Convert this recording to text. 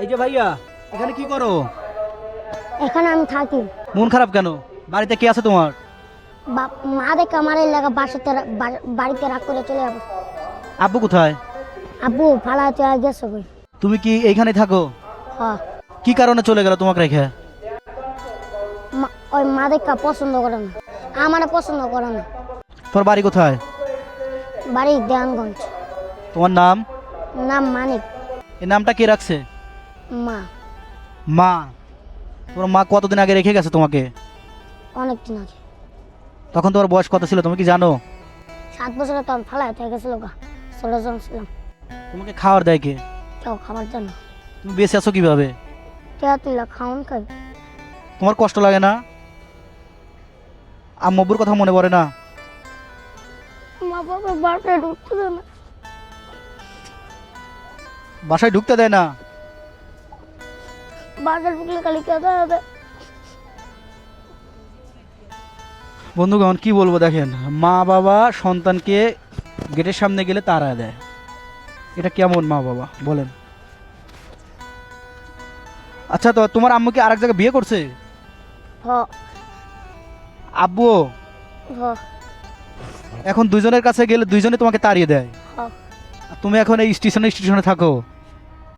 এই যে ভাইয়া, এখানে কি করো? এখানে আমি থাকি। মন খারাপ কেন? বাড়িতে কে আছে তোমার? মা দেখে আমার এলাকা বাড়িতে রাগ করে চলে যাবো। আব্বু কোথায়? আব্বু ফালাতে গেছে কই। তুমি কি এইখানে থাকো? হ্যাঁ, কি কারণে চলে গেল তোমাকে রেখে? ওই মা দেখা পছন্দ করে না, আমার পছন্দ করে না। তোর বাড়ি কোথায়? বাড়ি দেয়ানগঞ্জ। তোমার নাম? নাম মানিক। এই নামটা কে রাখছে? মা। মা? তোমার মা কতদিন আগে রেখে গেছে তোমাকে? অনেকদিন আগে। তখন তোমার বয়স কত ছিল তুমি কি জানো? 7 বছরে তখন ফালাতে গেছিল গা, ছোটো জন ছিলাম। তোমাকে খাওয়ার দেয় কে? কেউ খাবার জন্য। তুমি বেঁচে আছো কিভাবে? কেউ তুইলা খাওন খাই। তোমার কষ্ট লাগে না? আম্মুর কথা মনে পড়ে না? মা বাবা বাড়িতে ঢুকতে দেয় না। বাসায় ঢুকতে দেয় না? বাজার ঢুকলে খালি কেঁদে দেয়। বন্ধুগণ কি বলবো, দেখেন মা বাবা সন্তানকে গেটের সামনে গেলে তাড়া দেয়। এটা কেমন মা বাবা বলেন? আচ্ছা, তো তোমার আম্মু কি আরেক জায়গায় বিয়ে করছে? হ আব্বু? হ এখন দুইজনের কাছে গেলে দুইজনে তোমাকে তাড়িয়ে দেয়। হ। আর তুমি এখন এই স্টেশনে থাকো।